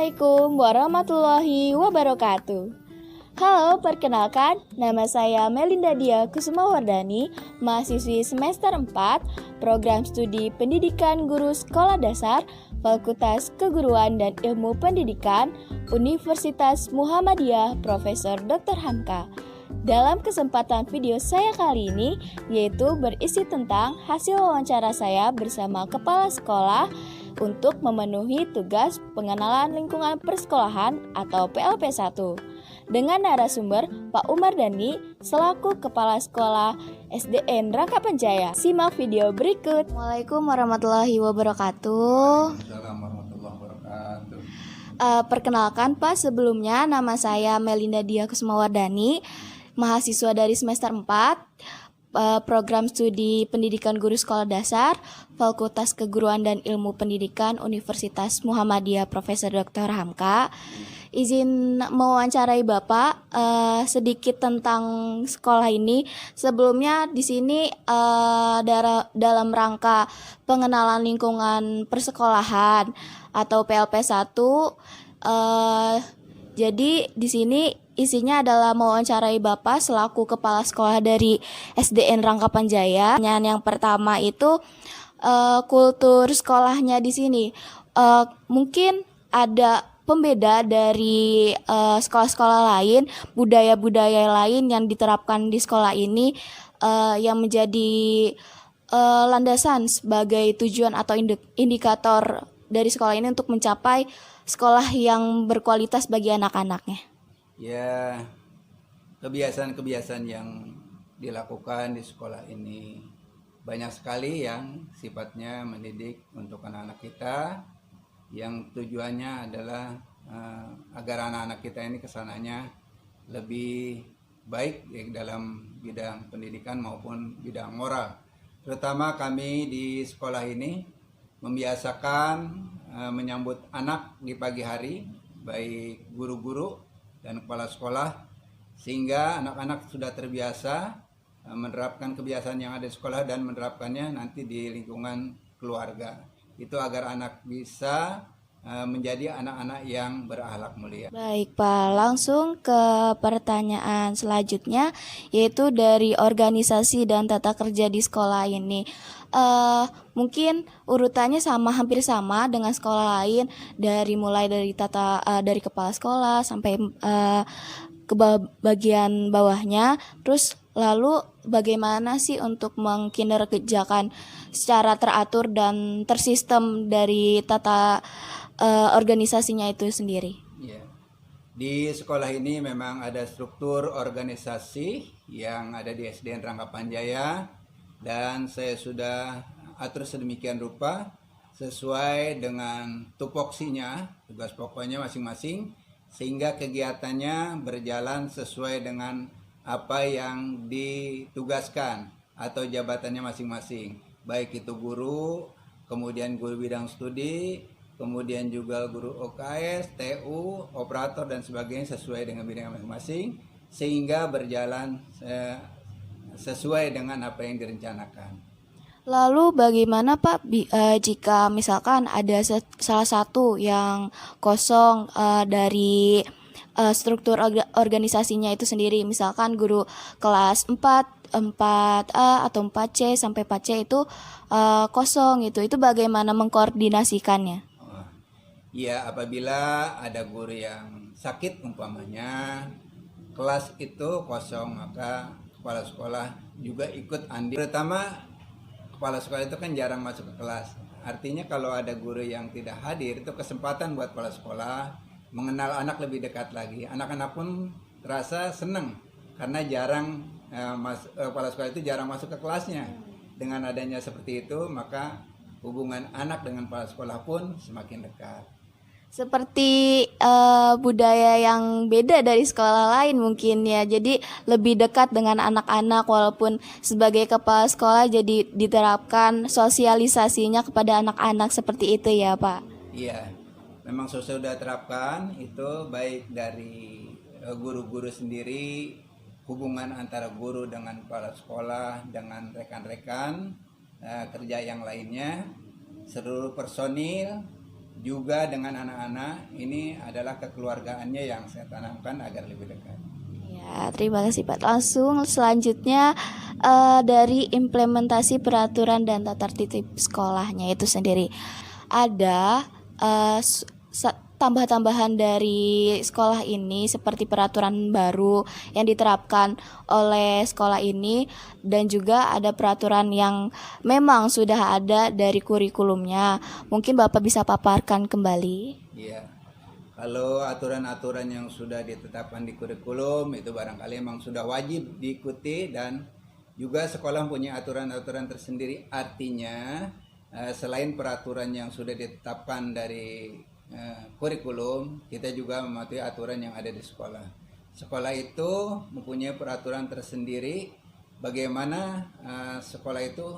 Assalamualaikum warahmatullahi wabarakatuh. Halo, perkenalkan, nama saya Melinda Dia Kusumawardani, mahasiswi semester 4, Program Studi Pendidikan Guru Sekolah Dasar, Fakultas Keguruan dan Ilmu Pendidikan, Universitas Muhammadiyah, Profesor Dr. Hamka. Dalam kesempatan video saya kali ini, yaitu berisi tentang hasil wawancara saya bersama kepala sekolah untuk memenuhi tugas pengenalan lingkungan persekolahan atau PLP1 dengan narasumber Pak Umar Dhani selaku Kepala Sekolah SDN Rangkapanjaya. Simak video berikut. Assalamualaikum warahmatullahi wabarakatuh. Assalamualaikum warahmatullahi wabarakatuh. Perkenalkan Pak, sebelumnya nama saya Melinda Dia Kusumawardani, mahasiswa dari semester 4, Program Studi Pendidikan Guru Sekolah Dasar, Fakultas Keguruan dan Ilmu Pendidikan, Universitas Muhammadiyah, Profesor Dr. Hamka. Izin mewawancarai Bapak sedikit tentang sekolah ini. Sebelumnya di sini dalam rangka pengenalan lingkungan persekolahan atau PLP1. Jadi di sini isinya adalah mewawancarai Bapak selaku kepala sekolah dari SDN Rangkapanjaya. Yang pertama itu kultur sekolahnya di sini. Mungkin ada pembeda dari sekolah-sekolah lain, budaya-budaya lain yang diterapkan di sekolah ini yang menjadi landasan sebagai tujuan atau indikator dari sekolah ini untuk mencapai sekolah yang berkualitas bagi anak-anaknya. Ya, kebiasaan-kebiasaan yang dilakukan di sekolah ini banyak sekali yang sifatnya mendidik untuk anak-anak kita, yang tujuannya adalah agar anak-anak kita ini kesananya lebih baik dalam bidang pendidikan maupun bidang moral. Terutama kami di sekolah ini membiasakan menyambut anak di pagi hari, baik guru-guru dan kepala sekolah, sehingga anak-anak sudah terbiasa menerapkan kebiasaan yang ada di sekolah dan menerapkannya nanti di lingkungan keluarga. Itu agar anak bisa menjadi anak-anak yang berakhlak mulia. Baik Pak, langsung ke pertanyaan selanjutnya, yaitu dari organisasi dan tata kerja di sekolah ini. Mungkin urutannya hampir sama dengan sekolah lain, mulai dari kepala sekolah sampai ke bagian bawahnya. Terus lalu bagaimana sih untuk mengkinerjakan secara teratur dan tersistem dari tata organisasinya itu sendiri? Ya. Di sekolah ini memang ada struktur organisasi yang ada di SDN Rangkapanjaya, dan saya sudah atur sedemikian rupa sesuai dengan tupoksinya, tugas pokoknya masing-masing, sehingga kegiatannya berjalan sesuai dengan apa yang ditugaskan atau jabatannya masing-masing, baik itu guru, kemudian guru bidang studi, kemudian juga guru OKS, TU, operator dan sebagainya sesuai dengan bidang masing-masing, sehingga berjalan sesuai dengan apa yang direncanakan. Lalu bagaimana Pak jika misalkan ada salah satu yang kosong dari struktur organisasinya itu sendiri, misalkan guru kelas 4A atau 4C sampai 4C itu kosong itu bagaimana mengkoordinasikannya? Ya, apabila ada guru yang sakit umpamanya, kelas itu kosong, maka kepala sekolah juga ikut andil. Terutama kepala sekolah itu kan jarang masuk ke kelas. Artinya kalau ada guru yang tidak hadir, itu kesempatan buat kepala sekolah mengenal anak lebih dekat lagi. Anak-anak pun terasa senang karena kepala sekolah itu jarang masuk ke kelasnya. Dengan adanya seperti itu, maka hubungan anak dengan kepala sekolah pun semakin dekat. Seperti budaya yang beda dari sekolah lain mungkin ya, jadi lebih dekat dengan anak-anak, walaupun sebagai kepala sekolah jadi diterapkan sosialisasinya kepada anak-anak seperti itu ya Pak? Iya, memang sudah terapkan itu, baik dari guru-guru sendiri, hubungan antara guru dengan kepala sekolah, dengan rekan-rekan kerja yang lainnya, seluruh personil juga dengan anak-anak. Ini adalah kekeluargaannya yang saya tanamkan agar lebih dekat. Ya, terima kasih Pak. Langsung selanjutnya dari implementasi peraturan dan tata tertib sekolahnya itu sendiri. Ada tambah-tambahan dari sekolah ini seperti peraturan baru yang diterapkan oleh sekolah ini, dan juga ada peraturan yang memang sudah ada dari kurikulumnya. Mungkin Bapak bisa paparkan kembali. Iya. Kalau aturan-aturan yang sudah ditetapkan di kurikulum itu barangkali memang sudah wajib diikuti, dan juga sekolah punya aturan-aturan tersendiri. Artinya selain peraturan yang sudah ditetapkan dari kurikulum, kita juga mematuhi aturan yang ada di sekolah. Sekolah itu mempunyai peraturan tersendiri bagaimana sekolah itu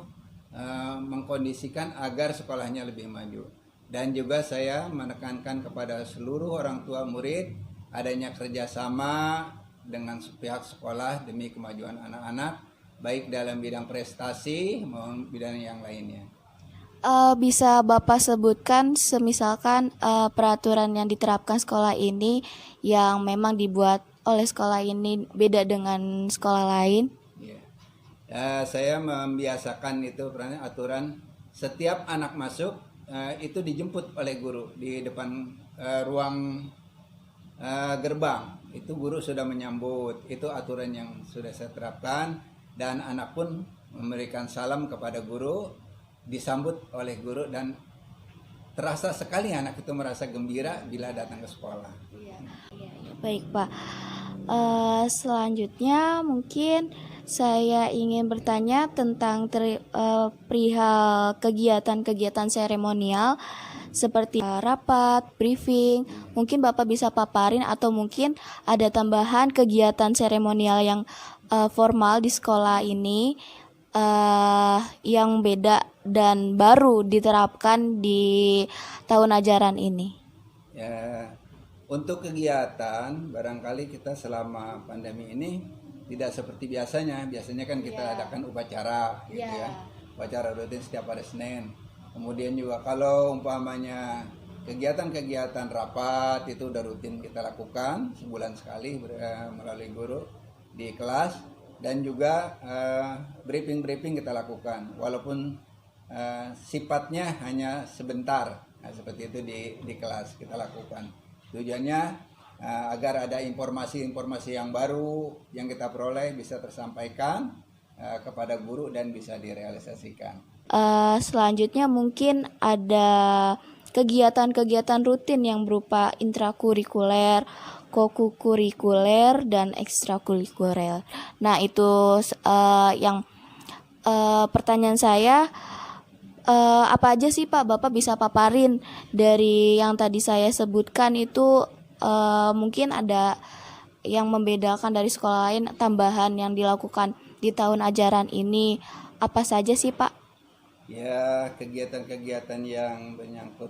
mengkondisikan agar sekolahnya lebih maju. Dan juga saya menekankan kepada seluruh orang tua murid adanya kerjasama dengan pihak sekolah demi kemajuan anak-anak, baik dalam bidang prestasi maupun bidang yang lainnya. Bisa Bapak sebutkan semisalkan peraturan yang diterapkan sekolah ini yang memang dibuat oleh sekolah ini beda dengan sekolah lain? Saya membiasakan itu aturan setiap anak masuk itu dijemput oleh guru di depan ruang gerbang. Itu guru sudah menyambut. Itu aturan yang sudah saya terapkan, dan anak pun memberikan salam kepada guru, disambut oleh guru, dan terasa sekali anak itu merasa gembira bila datang ke sekolah. Iya. Baik Pak. Selanjutnya mungkin saya ingin bertanya tentang perihal kegiatan-kegiatan seremonial seperti rapat, briefing. Mungkin Bapak bisa paparin, atau mungkin ada tambahan kegiatan seremonial yang formal di sekolah ini yang beda dan baru diterapkan di tahun ajaran ini. Ya, untuk kegiatan barangkali kita selama pandemi ini tidak seperti biasanya. Biasanya kan kita adakan upacara gitu ya. Upacara rutin setiap hari Senin. Kemudian juga kalau umpamanya kegiatan-kegiatan rapat itu udah rutin kita lakukan sebulan sekali melalui guru di kelas, dan juga briefing kita lakukan walaupun sifatnya hanya sebentar. Nah, seperti itu di kelas kita lakukan. Tujuannya agar ada informasi-informasi yang baru yang kita peroleh bisa tersampaikan kepada guru dan bisa direalisasikan. Selanjutnya mungkin ada kegiatan-kegiatan rutin yang berupa intrakurikuler, kokurikuler, dan ekstrakurikuler. Nah, itu yang pertanyaan saya, apa aja sih Pak Bapak bisa paparin dari yang tadi saya sebutkan itu? Mungkin ada yang membedakan dari sekolah lain, tambahan yang dilakukan di tahun ajaran ini, apa saja sih Pak? Ya, kegiatan-kegiatan yang menyangkut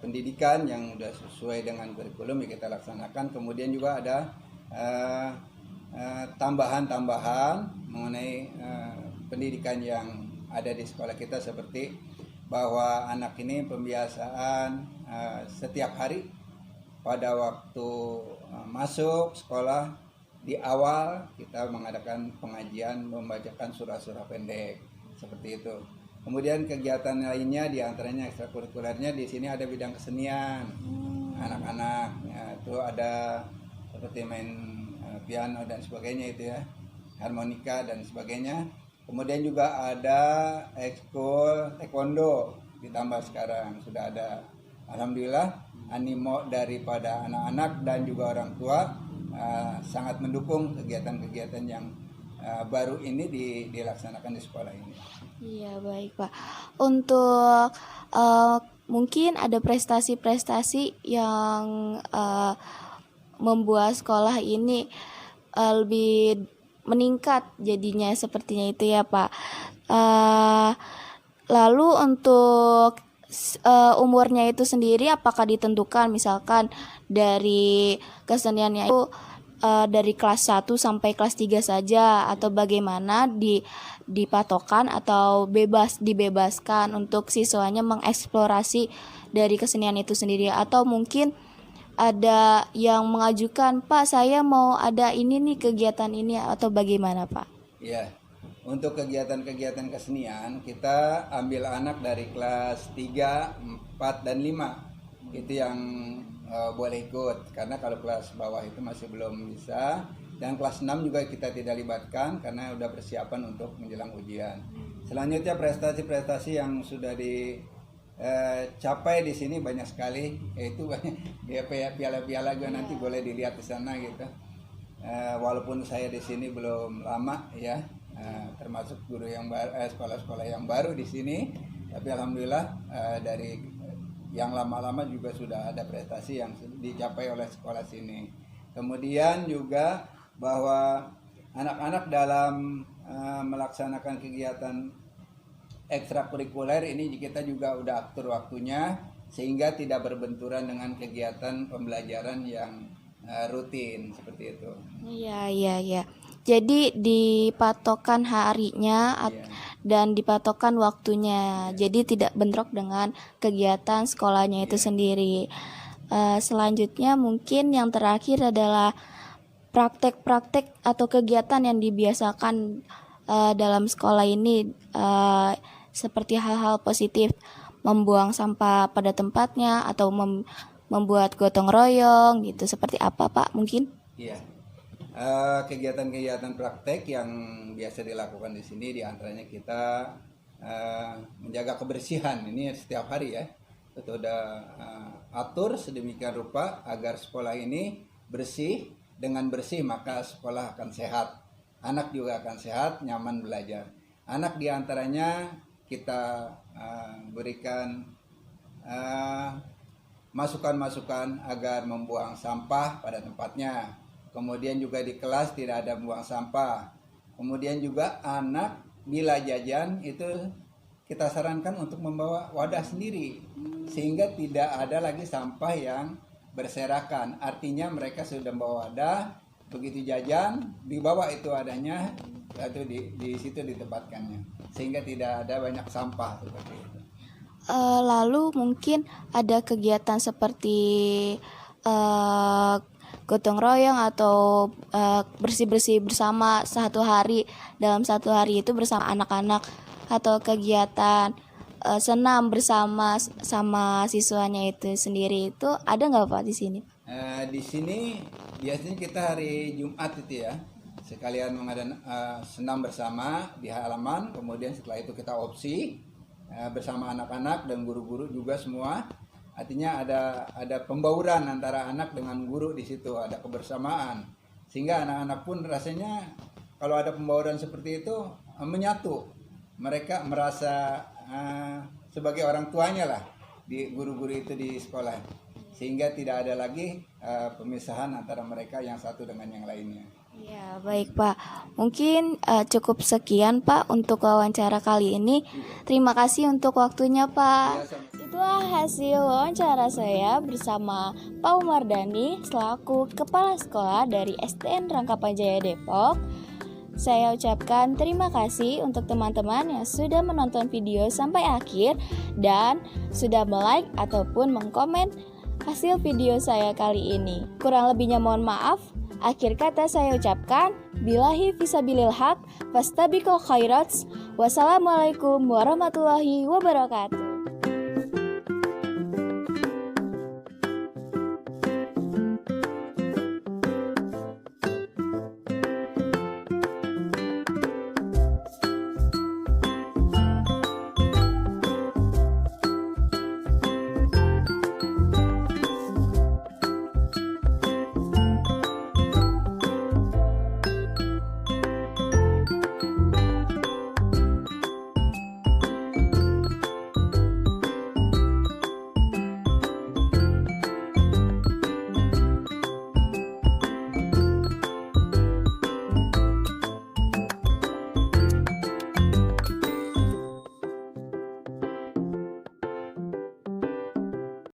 pendidikan yang sudah sesuai dengan kurikulum ya kita laksanakan. Kemudian juga ada tambahan-tambahan mengenai pendidikan yang ada di sekolah kita, seperti bahwa anak ini pembiasaan setiap hari pada waktu masuk sekolah, di awal kita mengadakan pengajian membacakan surah-surah pendek seperti itu. Kemudian kegiatan lainnya diantaranya ekstrakurikulernya di sini ada bidang kesenian anak-anak, ya, itu ada seperti main piano dan sebagainya itu ya, harmonika dan sebagainya. Kemudian juga ada ekskul taekwondo, ditambah sekarang sudah ada, alhamdulillah animo daripada anak-anak dan juga orang tua sangat mendukung kegiatan-kegiatan yang baru ini dilaksanakan di sekolah ini. Iya, baik Pak. Untuk mungkin ada prestasi-prestasi yang membuat sekolah ini lebih meningkat jadinya, sepertinya itu ya Pak. Lalu untuk umurnya itu sendiri apakah ditentukan, misalkan dari keseniannya itu dari kelas 1 sampai kelas 3 saja, atau bagaimana dipatokan atau dibebaskan untuk siswanya mengeksplorasi dari kesenian itu sendiri, atau mungkin ada yang mengajukan, Pak saya mau ada ini nih kegiatan ini, atau bagaimana Pak? Ya, untuk kegiatan-kegiatan kesenian kita ambil anak dari kelas 3, 4, dan 5 itu yang boleh ikut, karena kalau kelas bawah itu masih belum bisa, dan kelas 6 juga kita tidak libatkan karena udah persiapan untuk menjelang ujian. Selanjutnya prestasi-prestasi yang sudah dicapai di sini banyak sekali, yaitu banyak piala-piala juga nanti boleh dilihat di sana gitu. Walaupun saya di sini belum lama ya, termasuk guru yang baru, sekolah-sekolah yang baru di sini, tapi alhamdulillah dari yang lama-lama juga sudah ada prestasi yang dicapai oleh sekolah sini. Kemudian juga bahwa anak-anak dalam melaksanakan kegiatan ekstrakurikuler ini kita juga udah atur waktunya sehingga tidak berbenturan dengan kegiatan pembelajaran yang rutin seperti itu. Iya. Jadi dipatokan harinya dan dipatokan waktunya. Jadi tidak bentrok dengan kegiatan sekolahnya itu sendiri. Selanjutnya mungkin yang terakhir adalah praktek-praktek atau kegiatan yang dibiasakan dalam sekolah ini, seperti hal-hal positif, membuang sampah pada tempatnya atau membuat gotong royong gitu. Seperti apa Pak mungkin? Iya. Kegiatan-kegiatan praktek yang biasa dilakukan di sini diantaranya kita menjaga kebersihan ini setiap hari ya. Kita udah atur sedemikian rupa agar sekolah ini bersih. Dengan bersih maka sekolah akan sehat, anak juga akan sehat, nyaman belajar. Anak diantaranya kita berikan masukan-masukan agar membuang sampah pada tempatnya. Kemudian juga di kelas tidak ada buang sampah. Kemudian juga anak bila jajan itu kita sarankan untuk membawa wadah sendiri, sehingga tidak ada lagi sampah yang berserakan. Artinya mereka sudah membawa wadah, begitu jajan dibawa itu adanya, lalu di situ ditempatkannya, sehingga tidak ada banyak sampah seperti itu. Lalu mungkin ada kegiatan seperti gotong royong atau bersih-bersih bersama dalam satu hari itu bersama anak-anak, atau kegiatan senam bersama sama siswanya itu sendiri, itu ada nggak Pak di sini? Di sini biasanya kita hari Jumat itu ya, sekalian mengadakan senam bersama di halaman. Kemudian setelah itu kita opsi bersama anak-anak dan guru-guru juga semua. Artinya ada pembauran antara anak dengan guru di situ, ada kebersamaan, sehingga anak-anak pun rasanya kalau ada pembauran seperti itu menyatu. Mereka merasa sebagai orang tuanya lah di guru-guru itu di sekolah, sehingga tidak ada lagi pemisahan antara mereka yang satu dengan yang lainnya. Ya, baik Pak. Mungkin cukup sekian Pak untuk wawancara kali ini. Terima kasih untuk waktunya Pak. Itulah hasil wawancara saya bersama Pak Umar Dhani selaku Kepala Sekolah dari STN Rangkapan Jaya Depok. Saya ucapkan terima kasih untuk teman-teman yang sudah menonton video sampai akhir dan sudah like ataupun mengkomen hasil video saya kali ini. Kurang lebihnya mohon maaf. Akhir kata saya ucapkan billahi fisabilil haq fastabiqul khairats. Wassalamualaikum warahmatullahi wabarakatuh.